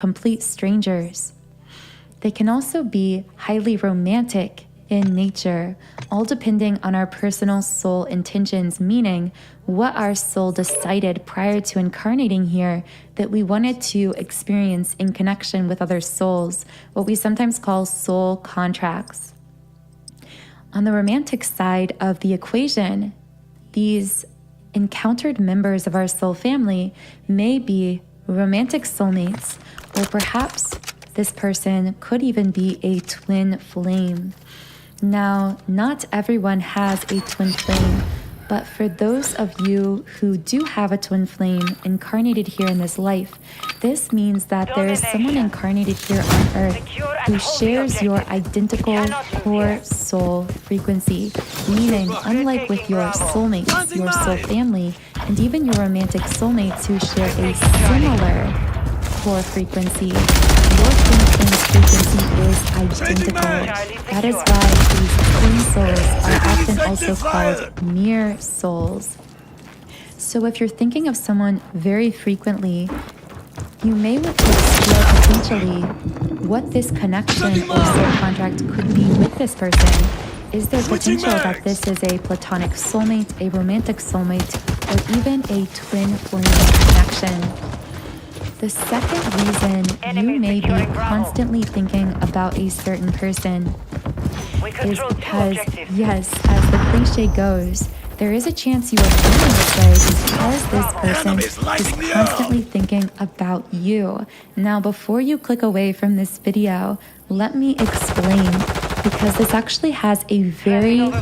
complete strangers. They can also be highly romantic in nature, all depending on our personal soul intentions, meaning what our soul decided prior to incarnating here that we wanted to experience in connection with other souls, what we sometimes call soul contracts. On the romantic side of the equation, these encountered members of our soul family may be romantic soulmates, or perhaps this person could even be a twin flame. Now, not everyone has a twin flame, but for those of you who do have a twin flame incarnated here in this life, this means that there is someone incarnated here on Earth who shares your identical core soul frequency, meaning unlike with your soulmates, your soul family, and even your romantic soulmates who share a similar core frequency, your twin flame's frequency is identical. That is why these twin souls are often also called mirror souls. So if you're thinking of someone very frequently, you may want to explore potentially what this connection or soul contract could be with this person. Is there potential that this is a platonic soulmate, a romantic soulmate, or even a twin flame connection? The second reason you may be constantly thinking about a certain person is because, yes, as the cliche goes, there is a chance you are feeling this way because this person is constantly thinking about you. Now, before you click away from this video, let me explain, because this actually has a very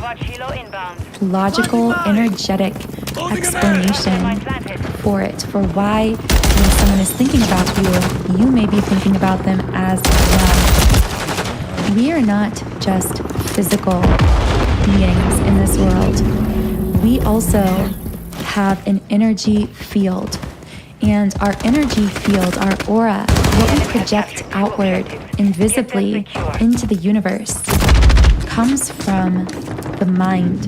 logical, energetic explanation for it, for why when someone is thinking about you, you may be thinking about them as well. We are not just physical beings in this world. We also have an energy field. And our energy field, our aura, what we project outward invisibly into the universe, comes from the mind,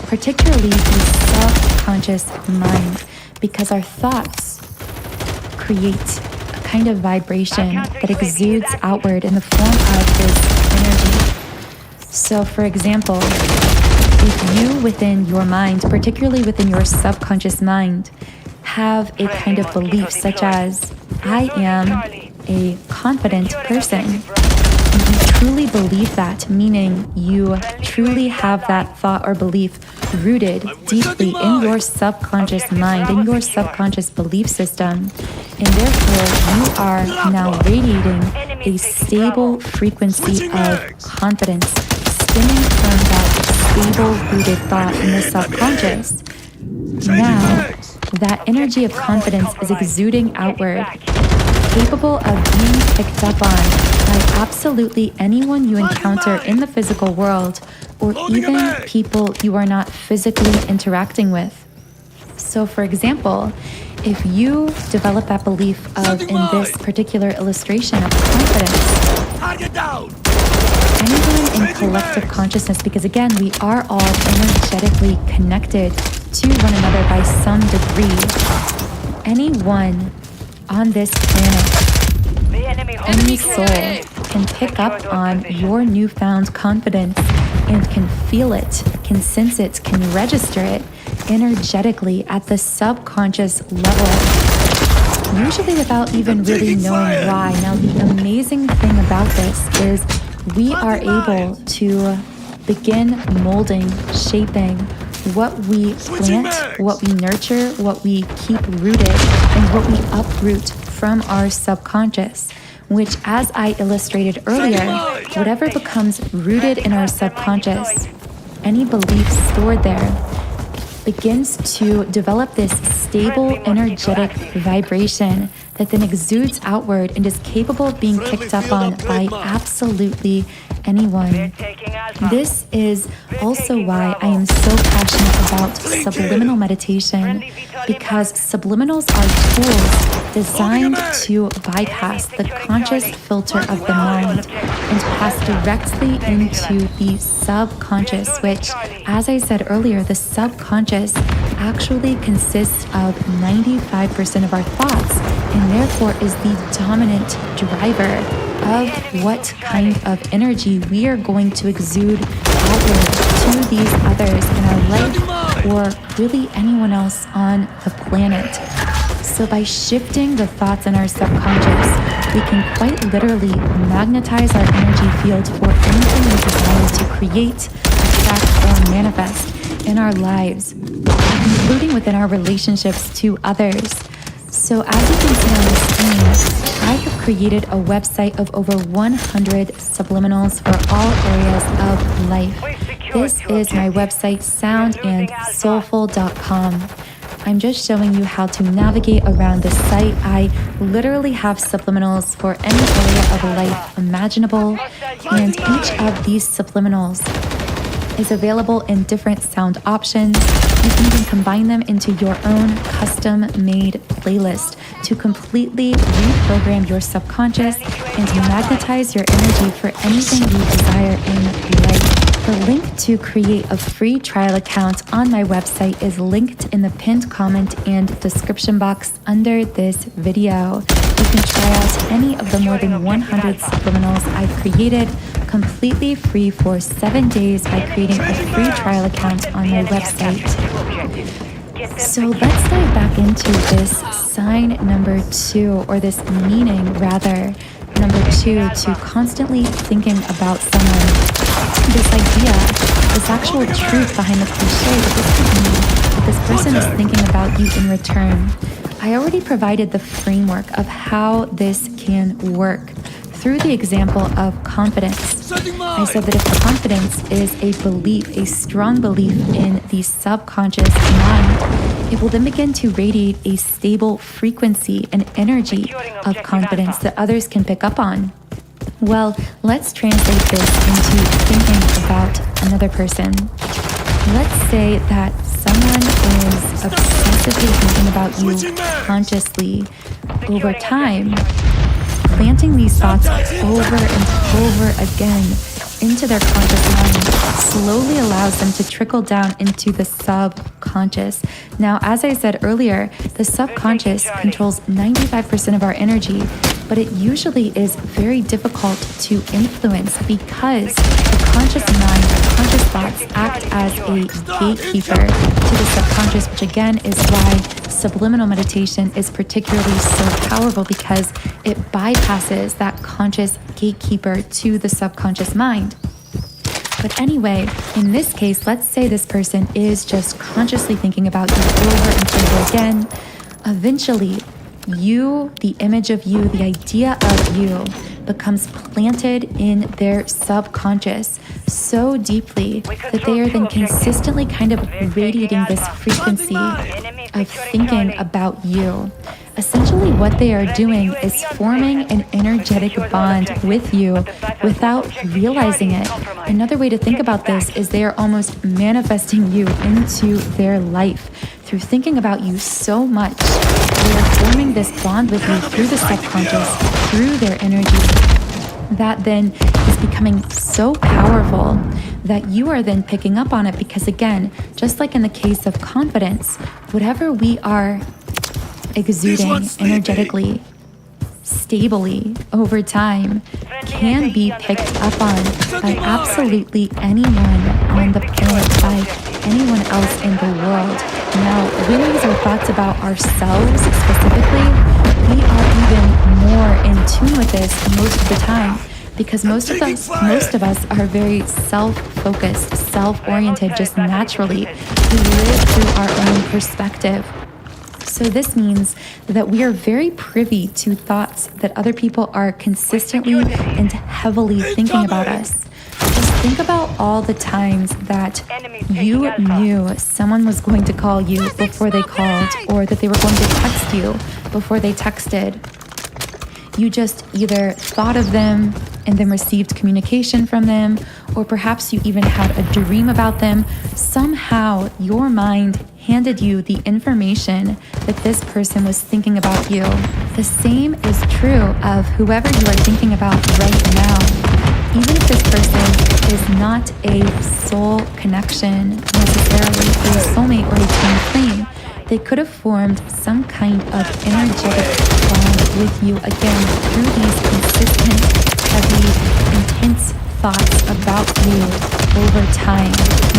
particularly the subconscious mind, because our thoughts create a kind of vibration that exudes outward in the form of this energy. So, for example, if you within your mind, particularly within your subconscious mind, have a kind of belief such as, I am a confident person, and you truly believe that, meaning you truly have that thought or belief rooted deeply in your subconscious mind, in your subconscious belief system, and therefore you are now radiating a stable frequency of confidence stemming from that stable rooted thought in the subconscious. Now, that energy of confidence is exuding outward, capable of being picked up on by absolutely anyone you encounter in the physical world, or even people you are not physically interacting with. So, for example, if you develop that belief of, in this particular illustration, of confidence, anyone in collective consciousness, because again, we are all energetically connected to one another by some degree. Anyone on this planet, any soul, can pick up on your newfound confidence and can feel it, can sense it, can register it energetically at the subconscious level, usually without even really knowing why. Now, the amazing thing about this is we are able to begin molding, shaping what we plant, what we nurture, what we keep rooted, and what we uproot from our subconscious, which, as I illustrated earlier, whatever becomes rooted in our subconscious, any belief stored there, begins to develop this stable, energetic vibration that then exudes outward and is capable of being picked up on by absolutely anyone. This is also why I am so passionate about subliminal meditation, because subliminals are tools designed to bypass the conscious filter of the mind and pass directly into the subconscious, which, as I said earlier, the subconscious actually consists of 95% of our thoughts and therefore is the dominant driver of what kind of energy we are going to exude outward to these others in our life or really anyone else on the planet. So by shifting the thoughts in our subconscious, we can quite literally magnetize our energy field for anything we desire to create, attract, or manifest in our lives, including within our relationships to others. So as you can see on the screen, I have created a website of over 100 subliminals for all areas of life. This is my website, soundandsoulful.com. I'm just showing you how to navigate around the site. I literally have subliminals for any area of life imaginable, and each of these subliminals is available in different sound options. You can even combine them into your own custom-made playlist to completely reprogram your subconscious and magnetize your energy for anything you desire in life. The link to create a free trial account on my website is linked in the pinned comment and description box under this video. You can try out any of the more than 100 subliminals I've created completely free for 7 days by creating a free trial account on my website. So let's dive back into this sign number 2, or this meaning rather, number 2, to constantly thinking about someone. This idea, this actual truth behind the cliche that this could mean that this person is thinking about you in return. I already provided the framework of how this can work through the example of confidence. I said that if confidence is a belief, a strong belief in the subconscious mind, it will then begin to radiate a stable frequency and energy of confidence that others can pick up on. Well, let's translate this into thinking about another person. Let's say that someone is obsessively thinking about you consciously over time. Planting these thoughts over and over again into their conscious mind slowly allows them to trickle down into the subconscious. Now, as I said earlier, the subconscious controls 95% of our energy, but it usually is very difficult to influence because the conscious mind, the conscious thoughts act as a gatekeeper to the subconscious, which again is why subliminal meditation is particularly so powerful, because it bypasses that conscious gatekeeper to the subconscious mind. But anyway, in this case, let's say this person is just consciously thinking about you over and over again. Eventually, you, the image of you, the idea of you becomes planted in their subconscious so deeply that they are then consistently kind of radiating this frequency of thinking about you. Essentially, what they are doing is forming an energetic bond with you without realizing it. Another way to think about this is they are almost manifesting you into their life through thinking about you so much. They are forming this bond with you through the subconscious, through their energy, that then is becoming so powerful that you are then picking up on it, because again, just like in the case of confidence, whatever we are exuding energetically, stably over time can be picked up on by absolutely anyone on the planet, by anyone else in the world. Now, when these are thoughts about ourselves specifically, we are even more in tune with this most of the time, because most of us are very self-focused, self-oriented, just naturally. We live through our own perspective. So this means that we are very privy to thoughts that other people are consistently and heavily thinking about us. Just think about all the times that you knew someone was going to call you before they called, or that they were going to text you before they texted. You just either thought of them and then received communication from them, or perhaps you even had a dream about them. Somehow your mind handed you the information that this person was thinking about you. The same is true of whoever you are thinking about right now. Even if this person is not a soul connection necessarily, necessarily a soulmate or a twin flame. They could have formed some kind of energetic bond with you again through these consistent, heavy, intense thoughts about you over time.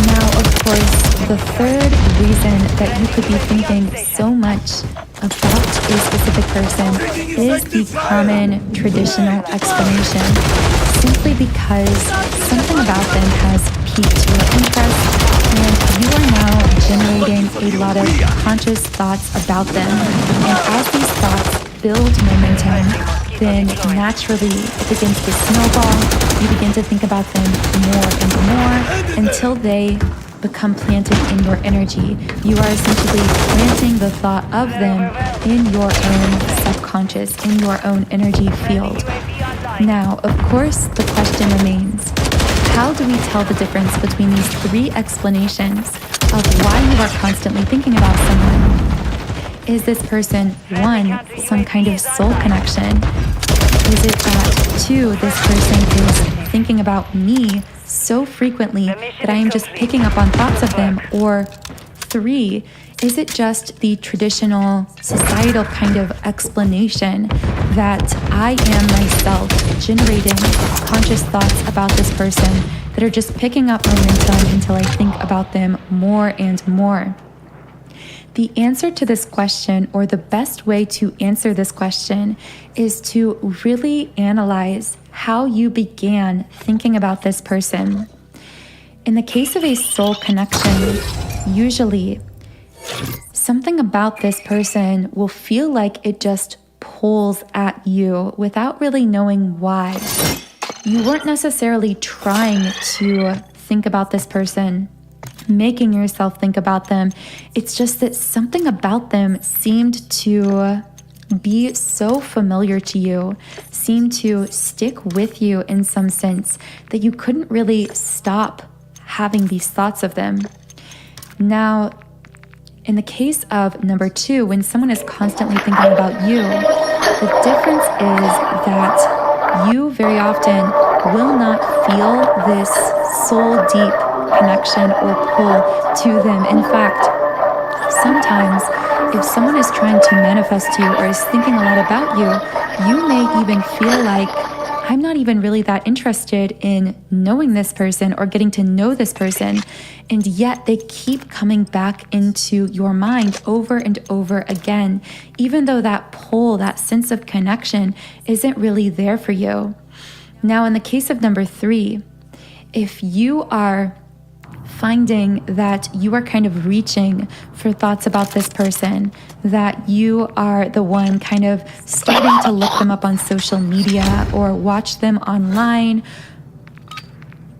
Now, of course, the third reason that you could be thinking so much about a specific person is the common traditional explanation, simply because something about them has piqued your interest and you are now generating a lot of conscious thoughts about them. And as these thoughts build momentum, then naturally it begins to snowball. You begin to think about them more and more until they become planted in your energy. You are essentially planting the thought of them in your own subconscious, in your own energy field. Now, of course, the question remains, how do we tell the difference between these three explanations of why you are constantly thinking about someone? Is this person, one, some kind of soul connection? Is it that, two, this person is thinking about me so frequently that I am just picking up on thoughts of them? Or three, is it just the traditional societal kind of explanation that I am myself generating conscious thoughts about this person that are just picking up momentum until I think about them more and more? The answer to this question, or the best way to answer this question, is to really analyze how you began thinking about this person. In the case of a soul connection, usually something about this person will feel like it just pulls at you without really knowing why. You weren't necessarily trying to think about this person, making yourself think about them. It's just that something about them seemed to be so familiar to you, seemed to stick with you in some sense that you couldn't really stop having these thoughts of them. Now, in the case of number two, when someone is constantly thinking about you, the difference is that you very often will not feel this soul deep connection or pull to them. In fact, sometimes if someone is trying to manifest you or is thinking a lot about you, you may even feel like, I'm not even really that interested in knowing this person or getting to know this person. And yet they keep coming back into your mind over and over again, even though that pull, that sense of connection isn't really there for you. Now, in the case of number three, if you are finding that you are kind of reaching for thoughts about this person, that you are the one kind of starting to look them up on social media or watch them online,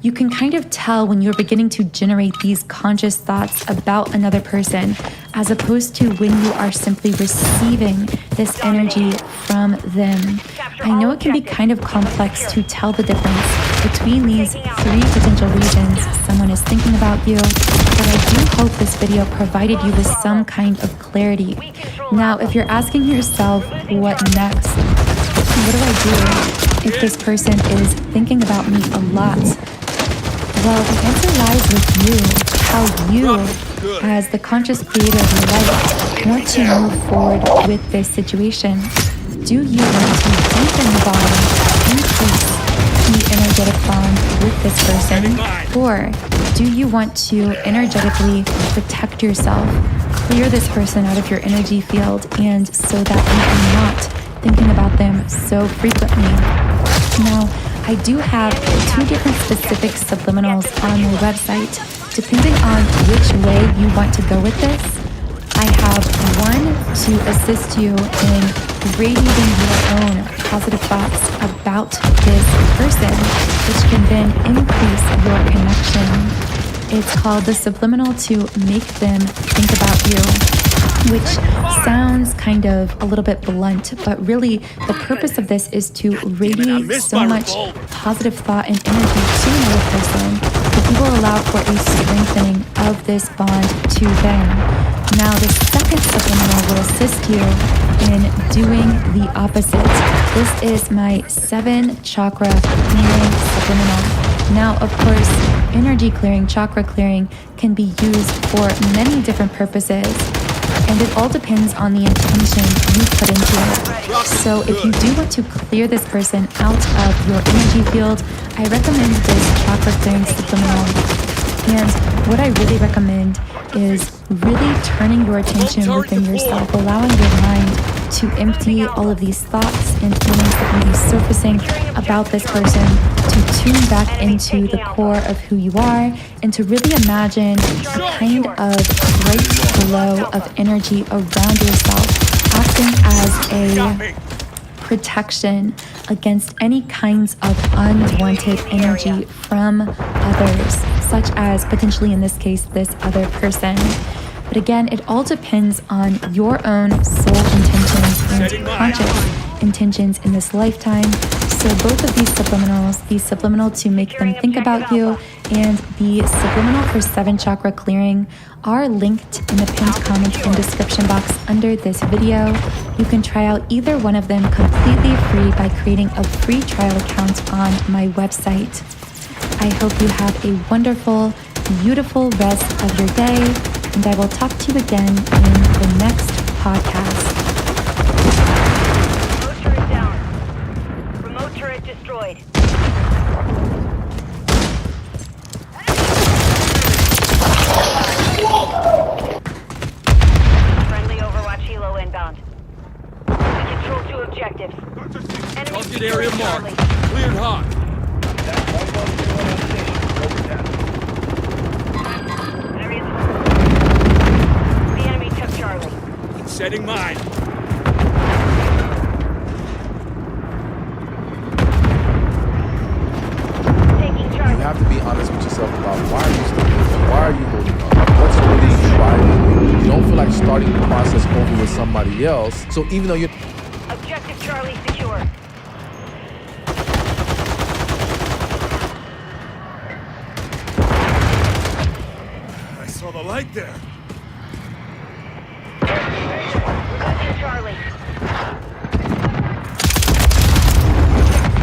you can kind of tell when you're beginning to generate these conscious thoughts about another person, as opposed to when you are simply receiving this energy from them. I know it can be kind of complex to tell the difference between these three potential reasons someone is thinking about you, but I do hope this video provided you with some kind of clarity. Now, if you're asking yourself, what next? What do I do if this person is thinking about me a lot? Well, the answer lies with you, how you, as the conscious creator of your life, want to move forward with this situation. Do you want to deepen the bond, increase the energetic bond with this person? Or do you want to energetically protect yourself, clear this person out of your energy field, and so that you are not thinking about them so frequently? Now, I do have two different specific subliminals on my website. Depending on which way you want to go with this, I have one to assist you in radiating your own positive thoughts about this person, which can then increase your connection. It's called the subliminal to make them think about you, which sounds kind of a little bit blunt, but really the purpose of this is to radiate so much positive thought and energy to another person that you will allow for a strengthening of this bond to them. Now, the second subliminal will assist you in doing the opposite. This is my 7 chakra cleaning subliminal. Now, of course, energy clearing, chakra clearing can be used for many different purposes. And it all depends on the intention you put into it. So if you do want to clear this person out of your energy field, I recommend this chakra clearing supplemental. And what I really recommend is really turning your attention within yourself, allowing your mind to empty all of these thoughts and feelings that may be surfacing about this person, to tune back into the core of who you are, and to really imagine a kind of great flow of energy around yourself, acting as a protection against any kinds of unwanted energy from others, such as potentially in this case, this other person. But again, it all depends on your own soul intentions and conscious intentions in this lifetime. So both of these subliminals, the subliminal to make them think about you and the subliminal for 7 chakra clearing, are linked in the pinned comment and description box under this video. You can try out either one of them completely free by creating a free trial account on my website. I hope you have a wonderful, beautiful rest of your day, and I will talk to you again in the next podcast. Remote turret down. Remote turret destroyed. Friendly Overwatch helo inbound. We control 2 objectives. Enemy Target area marked. Cleared hot. The enemy took Charlie. Setting mine. Taking You Charlie. have to be honest with yourself about why are you still here? Why are you holding on? What's really driving you? You don't feel like starting the process over with somebody else. So even though you're Objective Charlie secure. I saw the light there. Taking Charlie.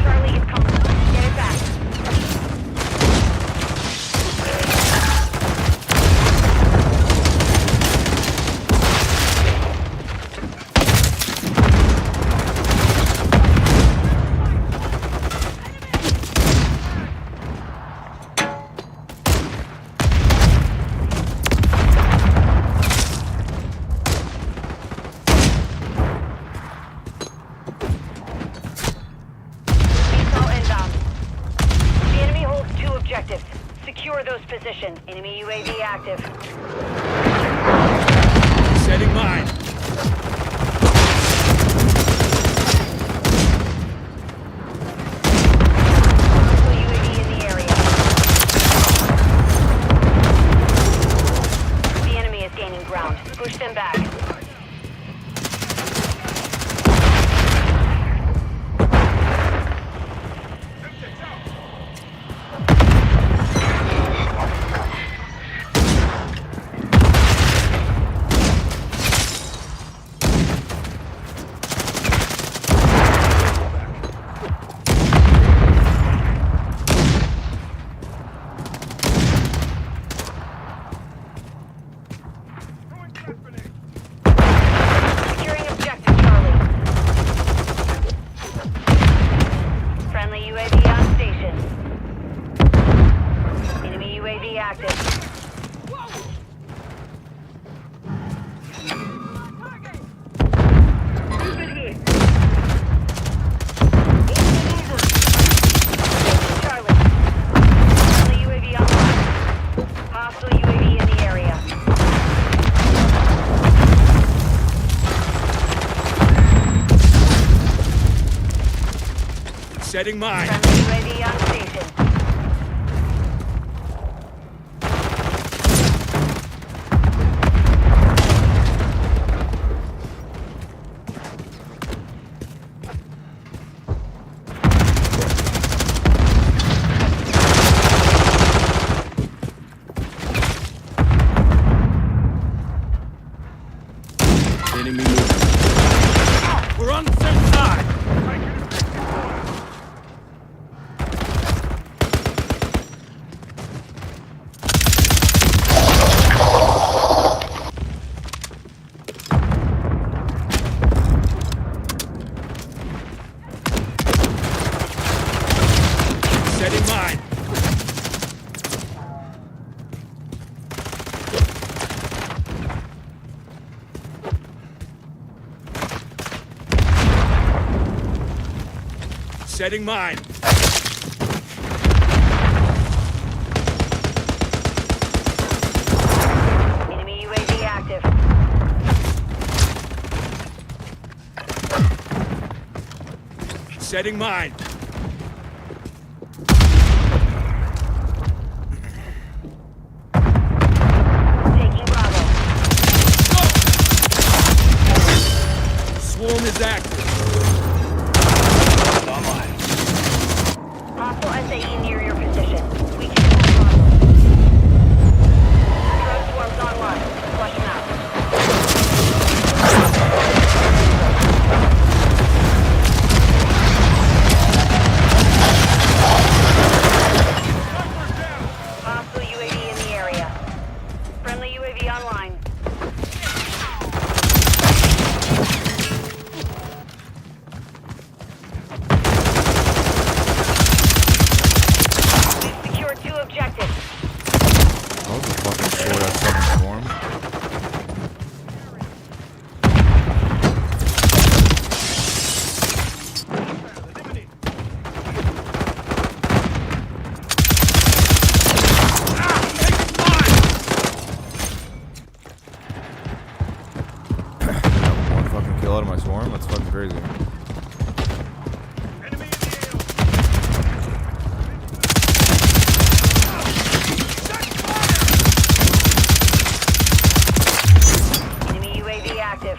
Charlie is coming. Get it back. Objectives. Secure those positions. Enemy UAV active. Setting mine. UAV in the area. The enemy is gaining ground. Push them back. Securing objective Charlie. Friendly UAV on station. Enemy UAV active. Charlie. Friendly UAV online. Hostile UAV in the area. Setting mine. Friendly UAV on station. Enemy moving. We're on the same side. Setting mine. Enemy UAV active. Setting mine. Taking Bravo. Swarm is active. Hostile SAE near your position. We can hold Bravo. Drone swarms online. Flush them out. Hostile UAV in the area. Friendly UAV online. We've secured 2 objectives. That was a fucking short ass fucking swarm. One fucking kill out of my swarm? That's fucking crazy. Enemy UAV active.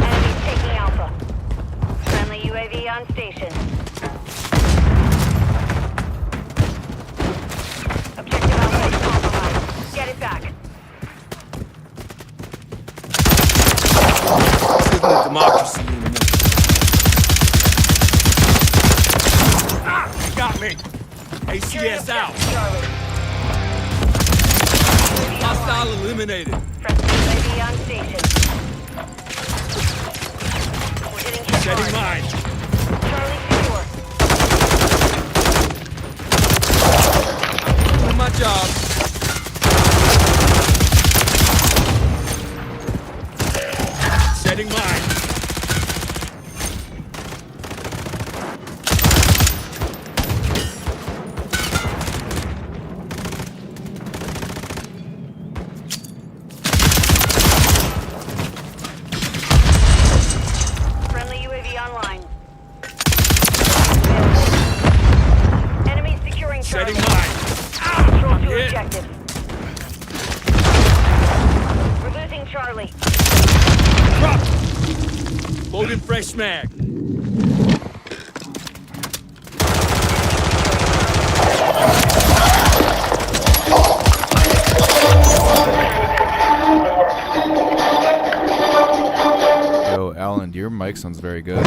Enemies taking Alpha. Friendly UAV on station. Objective Alpha is compromised. Get it back. Signal democracy in a minute. You got me. ACS out. Charlie. UAV Hostile online. eliminated. Friendly UAV on station. We're getting hit Setting hard. mine. Charlie secure. Doing my job. Setting mine. Friendly UAV online. Enemy securing Charlie. Setting mine. Control I'm 2 hit. objectives. We're losing Charlie. Drop. Loading fresh mag. Yo, Alan, your mic sounds very good.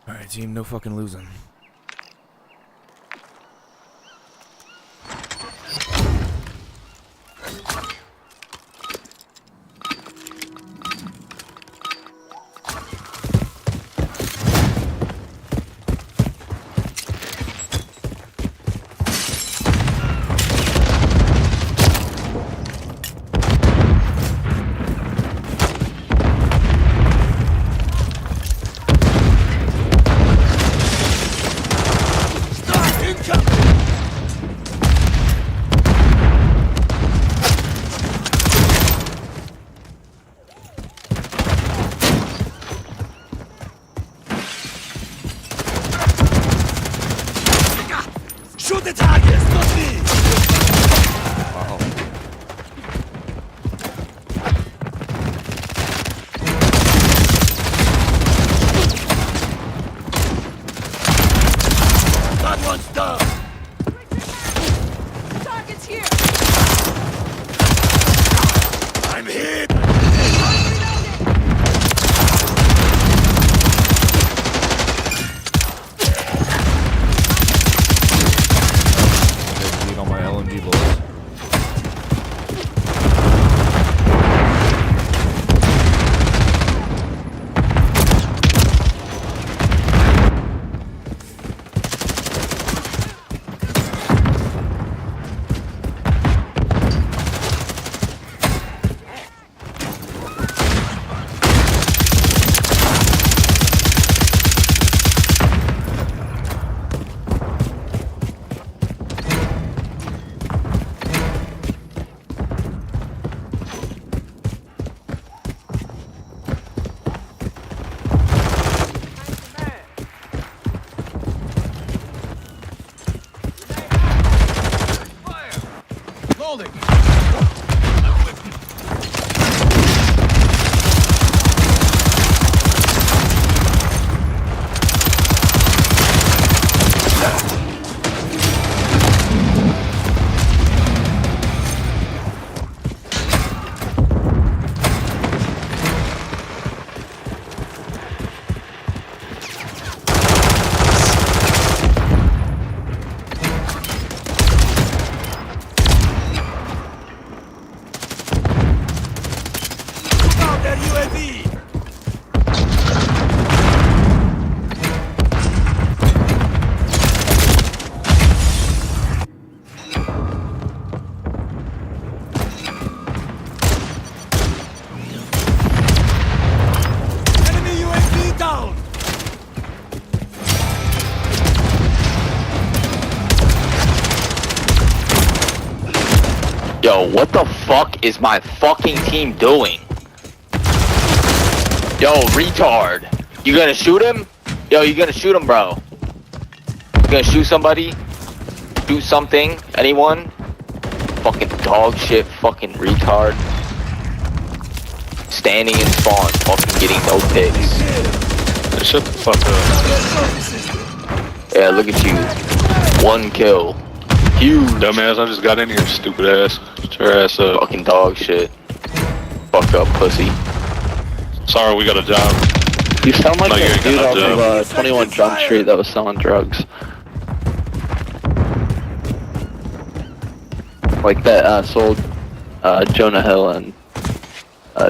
Alright, team, no fucking losing. Shoot the targets, not me! That one's done! Target's here! I'm hit! Lead on my LMG bullets. Loading! Out their UAV! Enemy UAV down! Yo, what the fuck is my fucking team doing? Yo, retard. You gonna shoot him? Yo, you gonna shoot him, bro? You gonna shoot somebody? Do something? Anyone? Fucking dog shit, fucking retard. Standing in spawn, fucking getting no picks. Shut the fuck up. Yeah, look at you. 1 kill. Huge. Dumbass, I just got in here, stupid ass. Shut your ass up. Fucking dog shit. Fuck up, pussy. Sorry, we got a job. You sound like No, you that ain't dude got no off of 21 Jump Street that was selling drugs. Like that sold Jonah Hill and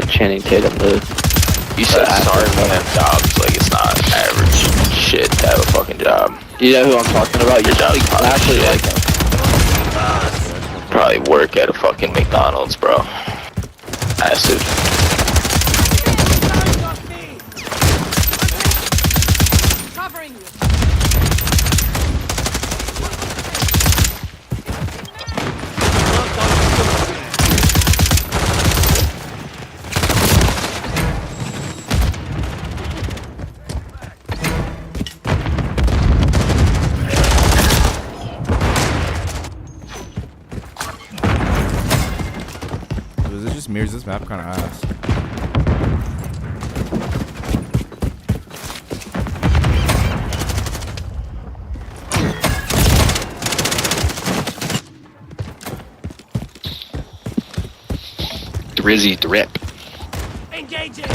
Channing Tatum the. You said sorry for them jobs, like it's not average shit to have a fucking job. You know who I'm talking about? Your job actually like probably work at a fucking McDonald's, bro. Massive. Covering you. Is it just mirrors this map kind of ass? Drizzy drip. Engaging!